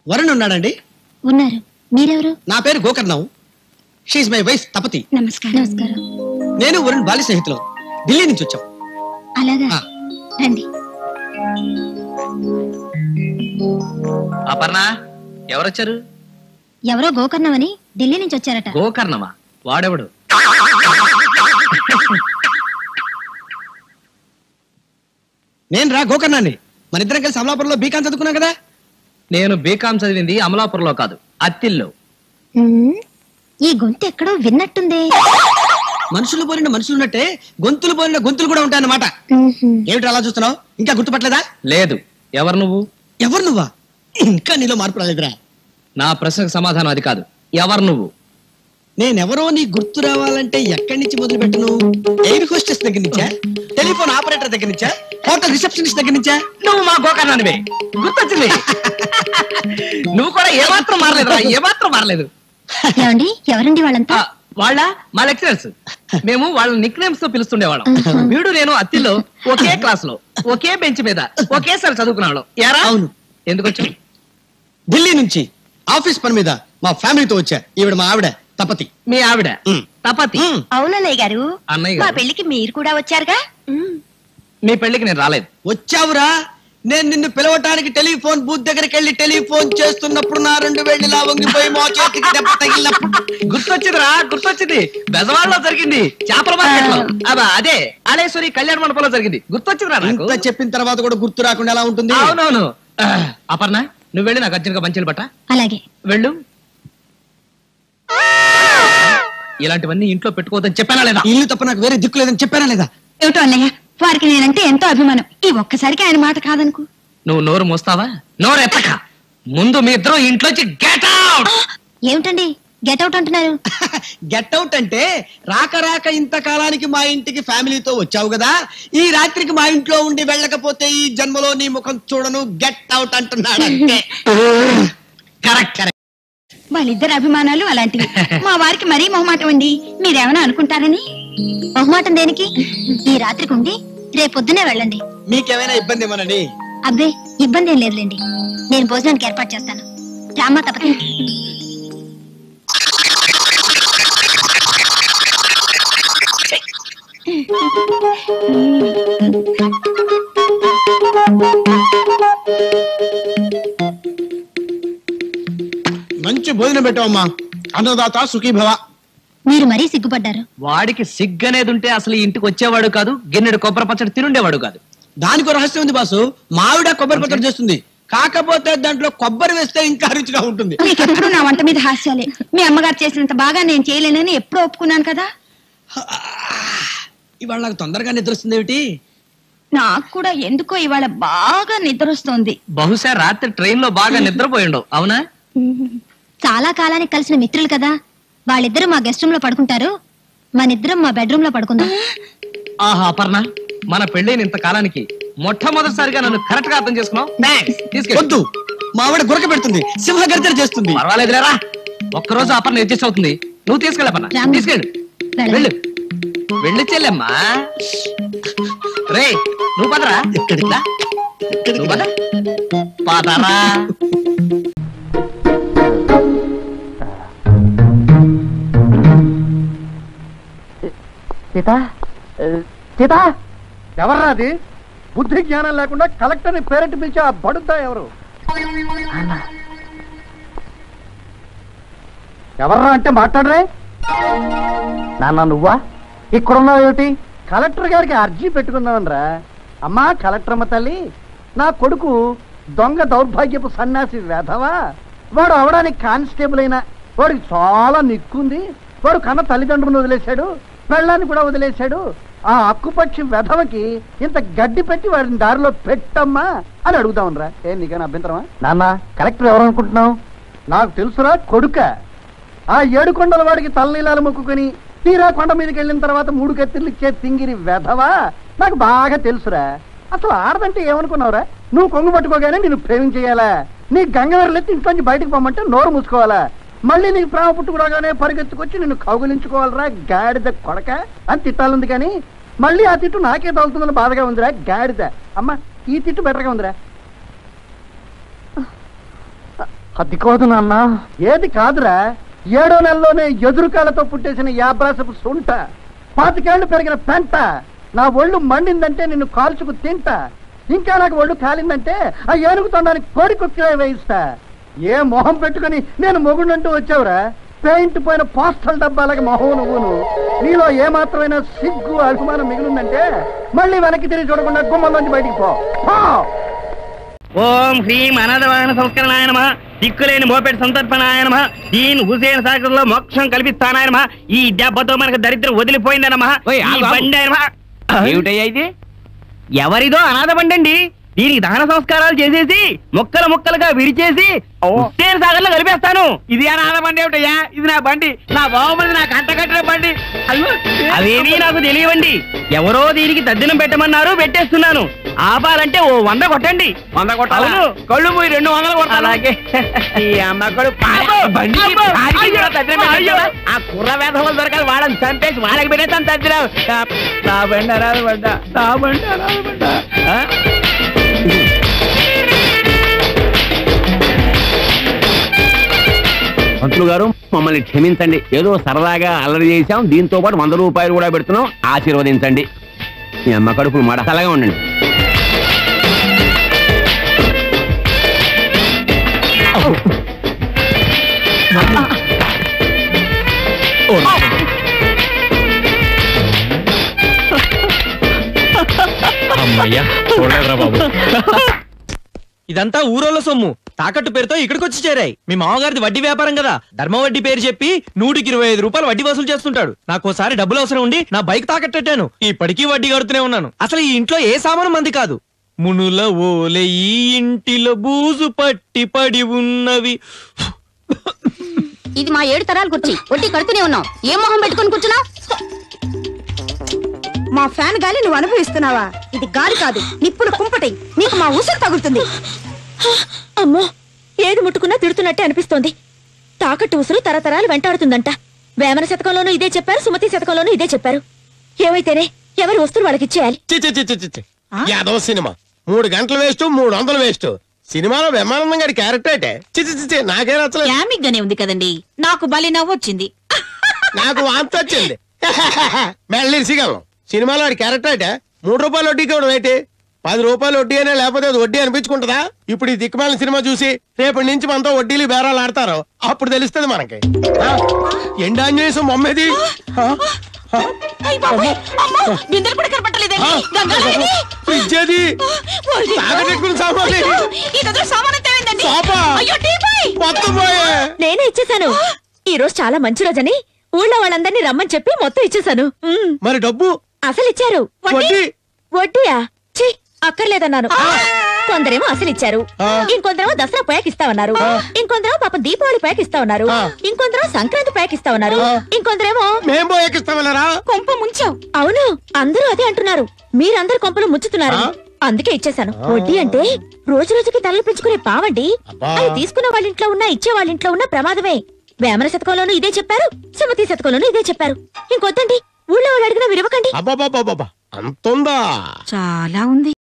వరుణ్ ఉన్నాడండి? ఉన్నారు. మీరెవరు? నా పేరు గోకర్ణం. షీఈ్ మై వైఫ్ తపతి. నమస్కారం. నేను వరుణ్ బాల్య స్నేహితులు. ఢిల్లీ నుంచి వచ్చాం. అలాగా, రండి. అపర్ణ, ఎవరొచ్చారు? ఎవరో గోకర్ణం అని ఢిల్లీ నుంచి వచ్చారట. గోకర్ణమా? వాడెవడు? నేను రా గోకర్ణాన్ని. మన ఇద్దరం కలిసి అమలాపురంలో బీకాం చదువుకున్నాం కదా. నేను బీకాం చదివింది అమలాపురంలో కాదు, అత్తిల్లో. ఈ గొంతు ఎక్కడో విన్నట్టుంది. మనుషులు పోలిన మనుషులు ఉన్నట్టే గొంతులు పోలిన గొంతులు కూడా ఉంటాయన్నమాట. ఏమిటి అలా చూస్తున్నావు? ఇంకా గుర్తుపట్టలేదా? లేదు. ఎవరు నువ్వు? ఎవరు నువ్వా? ఇంకా నీలో మార్పు రాలేదురా. నా ప్రశ్నకు సమాధానం అది కాదు. ఎవరు నువ్వు? నేనెవరో నీ గుర్తు రావాలంటే ఎక్కడి నుంచి మొదలు పెట్టను? ఎయిర్ హోస్టెస్ దగ్గర నుంచా? టెలిఫోన్ ఆపరేటర్ దగ్గర నుంచా? హోటల్ రిసెప్షనిస్ట్ దగ్గర నుంచా? నువ్వు మా గోకర్ణానివే. గుర్తొచ్చింది. నువ్వు కూడా ఏమాత్రం మారలేదు. ఏమాత్రం మారలేదు. ఎవరండి వాళ్ళంతా? వాళ్ళ మా లెక్చరర్స్. మేము వాళ్ళ నిక్ నేమ్స్ తో పిలుస్తుండేవాళ్ళం. వీడు నేను అత్తిలో ఒకే క్లాస్ లో ఒకే బెంచ్ మీద ఒకేసారి చదువుకున్నాడు. ఎరా? అవును. ఎందుకు వచ్చావు? ఢిల్లీ నుంచి ఆఫీస్ పని మీద మా ఫ్యామిలీతో వచ్చా. ఈవిడ మా ఆవిడ తపతి. మీ ఆవిడ తపతి? అవునన్నయ్య గారు. అన్నయ్య మా గారు, పెళ్లికి మీరు కూడా వచ్చారుగా. మీ పెళ్లికి నేను రాలేదు. వచ్చావురా. నేను నిన్ను పిలవటానికి టెలిఫోన్ బూత్ దగ్గరికి వెళ్ళి టెలిఫోన్ చేస్తున్నప్పుడు నా 2 వేళ్ళు ఇలా వంగిపోయి మా చేతికి దెబ్బ తగిలినప్పుడు గుర్తొచ్చిందిరా, గుర్తొచ్చింది. బెజవాడలో జరిగింది, చేపల మార్కెట్ లో. అదే ఆలేశ్వరి కళ్యాణ మండపంలో జరిగింది. గుర్తొచ్చిందిరా. ఇంత చెప్పిన తర్వాత కూడా గుర్తు రాకుండా ఎలా ఉంటుంది? అవునవును. అపర్ణ, నువ్వు వెళ్ళి నాకు అర్జున్గా మంచిలు బట్ట. అలాగే వెళ్ళు. ఇలాంటివన్నీ ఇంట్లో పెట్టుకోవద్దని చెప్పానా లేదా? ఇల్లు తప్ప నాకు వేరే దిక్కు లేదని చెప్పానా లేదా? ఏమిటో అన్నయ్య, వారికి నేనంటే ఎంతో అభిమానం. ఈ ఒక్కసారికి ఆయన మాట కాదనుకో. నువ్వు నోరు మోస్తావా? నోరు ఎత్తక. ముందు మీ ఇద్దరు ఇంట్లోంచి గెట్ అవుట్. ఏమిటండి గెట్ అవుట్ అంటున్నారు? గెట్ అవుట్ అంటే రాక రాక ఇంతకాలానికి మా ఇంటికి ఫ్యామిలీతో వచ్చావు కదా, ఈ రాత్రికి మా ఇంట్లో ఉండి వెళ్ళకపోతే ఈ జన్మలో నీ ముఖం చూడను, గెట్ అవుట్ అంటున్నాడు. Correct correct. వాళ్ళిద్దరు అభిమానాలు అలాంటివి. మా వారికి మరీ మొహమాటం అండి. మీరేమైనా అనుకుంటారని? మొహమాటం దేనికి? ఈ రాత్రికి ఉండి రేపొద్దునే వెళ్ళండి. మీకేమైనా ఇబ్బంది ఏమోనండి? అబ్బే, ఇబ్బంది ఏం లేదులేండి. నేను భోజనానికి ఏర్పాటు చేస్తాను. రామ్మా తప్పదు. మంచి భోజనం పెట్టావమ్మా. అన్నదాత సుఖీభవ. మీరు మరీ సిగ్గుపడ్డారు. వాడికి సిగ్గనేది ఉంటే అసలు ఈ ఇంటికి వచ్చేవాడు కాదు, గిన్నెడు కొబ్బరి పచ్చడి తినుండేవాడు కాదు. దానికి రహస్యం ఉంది బాసు. మావిడ కొబ్బరి పచ్చడి చేస్తుంది, కాకపోతే దాంట్లో కొబ్బరి వేస్తే ఇంకా రుచిగా ఉంటుంది. ఎప్పుడు నా వంట మీద హాస్యాలే. మీ అమ్మగారు చేసినంత బాగా నేను చేయలేనని ఎప్పుడూ ఒప్పుకున్నాను కదా. ఇవాళ నాకు తొందరగా నిద్ర వస్తుంది. ఏమిటి? నాకు కూడా ఎందుకో ఇవాళ బాగా నిద్ర వస్తోంది. బహుశా రాత్రి ట్రైన్ లో బాగా నిద్రపోయిండవు. అవునా? చాలా కాలానికి కలిసిన మిత్రులు కదా, వాళ్ళిద్దరూ మా గెస్ట్ రూమ్ లో పడుకుంటారు, మనిద్దరం మా బెడ్రూమ్ లో పడుకుందాం. ఆహా అపర్ణ, మన పెళ్ళైన ఇంత కాలానికి మొట్టమొదటిసారిగా నన్ను కరెక్ట్ గా అర్థం చేసుకున్నావు. వద్దు, మా ఆవిడ గురక పెడుతుంది, సింహ గర్జన చేస్తుంది. పర్వాలేదులేరా, ఒక్కరోజు అపర్ణ అడ్జస్ట్ అవుతుంది. నువ్వు తీసుకెళ్ళపర్ణ, తీసుకెళ్ళు. వెళ్ళు వెళ్ళు చెల్లెమ్మా. రే నువ్వు పదరా. నువ్వు పద. పదరా. సీత, సీత, ఎవర్రా అది? బుద్ధి జ్ఞానం లేకుండా కలెక్టర్ని పేరెంట్ పిలిచి ఆ బడుద్దా ఎవరు? ఎవర్రా అంటే మాట్లాడరే. నాన్న నువ్వా? ఇక్కడున్నావు ఏమిటి? కలెక్టర్ గారికి అర్జీ పెట్టుకుందామనరా. అమ్మా కలెక్టర్ అమ్మ తల్లి, నా కొడుకు దొంగ దౌర్భాగ్యపు సన్యాసి వేధవా. వాడు అవడానికి కానిస్టేబుల్ అయినా వాడికి చాలా నిక్కుంది. వాడు కన్న తల్లిదండ్రులను వదిలేశాడు, పెళ్ళాన్ని కూడా వదిలేశాడు. ఆ అక్కుపక్షి వెధవకి ఇంత గడ్డి పెట్టి వాడిని దారిలో పెట్టమ్మా అని అడుగుదామనరా. ఏ నీకైనా అభ్యంతరమా? నాన్న కలెక్టర్ ఎవరు అనుకుంటున్నావు? నాకు తెలుసురా కొడుక. ఆ 7 కొండల వాడికి తలనీలాలు మొక్కుకొని తీరా కొండ మీదకి వెళ్ళిన తర్వాత 3 కత్తిర్లు ఇచ్చే తింగిరి వెధవా నాకు బాగా తెలుసురా. అసలు ఆడదంటే ఏమనుకున్నావురా? నువ్వు కొంగు పట్టుకోగానే నిన్ను ప్రేమించేయాలా? నీ గంగవెరలెత్తి ఇంట్లోంచి బయటకు పోమంటే నోరు మూసుకోవాలా? మళ్ళీ నీకు ప్రేమ పుట్టుకురాగానే పరిగెత్తుకొచ్చి నిన్ను కౌగులించుకోవాలరా గాడిద కొడక అని తిట్టాలంది. కానీ మళ్ళీ ఆ తిట్టు నాకే తగులుతుందని బాధగా ఉందిరా గాడిద. అమ్మ ఈ తిట్టు బెటర్గా ఉందిరా. అది కాదు నాన్న. ఏది కాదురా, 7వ నెలలోనే ఎదురుకాలతో పుట్టేసిన యాబ్రాసపు సుంట, 25 ఏళ్లు పెరిగిన పెంట. నా ఒళ్ళు మండిందంటే నిన్ను కాల్చుకు తింటా. ఇంకా నాకు ఒళ్ళు కాలిందంటే ఆ ఏనుగు తొండానికి కోడి కుక్కిలే వేయిస్తా. ఏ మొహం పెట్టుకుని నేను మొగుడంటూ వచ్చావురా? పెయింట్ పోయిన పోస్టల్ డబ్బాలకి మొహం నువ్వును. నీలో ఏ మాత్రమైన సిగ్గు అభిమానం మిగిలిందంటే మళ్ళీ వెనక్కి తిరిగి చూడకుండా గుమ్మంలోంచి బయటికి పో. ఓం హ్రీం అనాథవాహన సంస్కరణాయ నమః. దిక్కులేని మోపెట్ సంతర్పణాయ నమః. దీన్ హుసేన్ సాగర్లో మోక్షం కల్పిస్తానాయ నమః. ఈ దెబ్బతో మనకు దరిద్రం వదిలిపోయిందనమా. ఏమిటయ్యా ఇది? ఎవరిదో అనాథ బండి అండి. దీనికి దహన సంస్కారాలు చేసేసి ముక్కలు ముక్కలుగా విరిచేసి హుస్సేన్ సాగర్ లో కలిపేస్తాను. ఇది అనాథ బండి ఏమిటయ్యా? ఇది నా బండి, నా బావమరిది నా కంట కట్టిన బండి. అవేమీ నాకు తెలియవండి. ఎవరో దీనికి తద్దినం పెట్టమన్నారు, పెట్టేస్తున్నాను. ఆపాలంటే ఓ 100 కొట్టండి. 100 కొట్టాలి. కళ్ళు పోయి 200 కొట్టాలి. అలాగే ఆ కుర్ర వేధవలు దొరకాలి, వాళ్ళని చంపేసి వాళ్ళకి పెట్టేస్తాను తద్దినం. నా బండి అనాథ బండ, నా బండి అనాథ బండ. మంత్రులు గారు, మమ్మల్ని క్షమించండి. ఏదో సరదాగా అల్లరి చేశాం. దీంతో పాటు 100 రూపాయలు కూడా పెడుతున్నాం. ఆశీర్వదించండి. మీ అమ్మ కడుపులు మాట చల్లగా ఉండండి. ఇదంతా ఊరోళ్ళ సొమ్ము. తాకట్టు పేరుతో ఇక్కడికి వచ్చి చేరాయి. మీ మామగారిది వడ్డీ వ్యాపారం కదా, ధర్మ వడ్డీ పేరు చెప్పి 125 రూపాయలు వడ్డీ వసూలు చేస్తుంటాడు. నాకోసారి డబ్బులు అవసరం ఉండి నా బైక్ తాకట్టెట్టాను. ఇప్పటికీ వడ్డీ కడుతూనే ఉన్నాను. అసలు ఈ ఇంట్లో ఏ సామాను మంది కాదు. మునుల ఓలే ఈ ఇంటిలో బూజు పట్టి పడి ఉన్నవి. ఇది మా 7 తరాలు కూర్చి వడ్డీ కడుతూనే ఉన్నాం. ఏం మొహం పెట్టుకొని కూర్చున్నావు? మా ఫ్యాన్ గాలి నువ్వు అనుభవిస్తున్నావా? ఇది గాలి కాదు, నిప్పులు కుంపటి. నీకు మా ఊసులు తగులుతుంది. అమ్మో, ఏది ముట్టుకున్నా తిడుతున్నట్టే అనిపిస్తోంది. తాకట్టు ఉసురు తరతరాలు వెంటాడుతుందంట. వేమన శతకంలోనూ ఇదే చెప్పారు, సుమతి శతకంలోనూ ఇదే చెప్పారు. ఏమైతేనే ఎవరి వస్తువులు వాళ్ళకి ఇచ్చేయాలి. యాదవ సినిమా 3 గంటలు వేస్ట్, 300 వేస్ట్. సినిమాలో బ్రహ్మానందం గారి క్యారెక్టర్ అంటే చిచి నాకే నచ్చలేదు. యామిగ్గానే ఉంది కదండి. నాకు బలి నవ్వు వచ్చింది. నాకు వాంతి వచ్చింది. మెళ్ళిసిగలం సినిమాలో వాడి క్యారెక్టర్ అంటే 3 రూపాయలు వడ్డీకి ఇవ్వడం ఏంటి? 10 రూపాయలు వడ్డీ అనే, లేకపోతే అది వడ్డీ అనిపించుకుంటుందా? ఇప్పుడు ఈ దిక్కుమాలిన సినిమా చూసి రేపటి నుంచి మనతో వడ్డీలు బేరాలు ఆడతారు. అప్పుడు తెలుస్తుంది మనకి. ఎండాంజనేయం బొమ్మది. నేనే ఇచ్చేసాను. ఈ రోజు చాలా మంచి రోజని ఊళ్ళో వాళ్ళందరినీ రమ్మని చెప్పి మొత్తం ఇచ్చేసాను. మరి డబ్బు అసలు ఇచ్చారు. వడ్డీయా? ఛీ, అక్కర్లేదన్నాను. కొందరేమో అసలు ఇచ్చారు, ఇంకొందరేమో దసరా పోయాక ఇస్తామన్నారు, ఇంకొందరేమో పాప దీపావళి పోయాక ఇస్తామన్నారు, ఇంకొందరేమో సంక్రాంతి పోయాక ఇస్తామన్నారు, ఇంకొందరేమో కొంప ముంచావు. అవును, అందరూ అదే అంటున్నారు. మీరందరు కొంపలు ముంచుతున్నారు. అందుకే ఇచ్చేసాను. వడ్డీ అంటే రోజు రోజుకి తలలు పెంచుకునే పావండి. అది తీసుకున్న వాళ్ళ ఇంట్లో ఉన్నా, ఇచ్చే వాళ్ళ ఇంట్లో ఉన్నా ప్రమాదమే. వేమన శతకంలోనూ ఇదే చెప్పారు, సుమతి శతకంలోనూ ఇదే చెప్పారు. ఇంకొద్దండి, ఊళ్ళో వాళ్ళు అడిగినా విరవకండి. అంతుందా? చాలా ఉంది.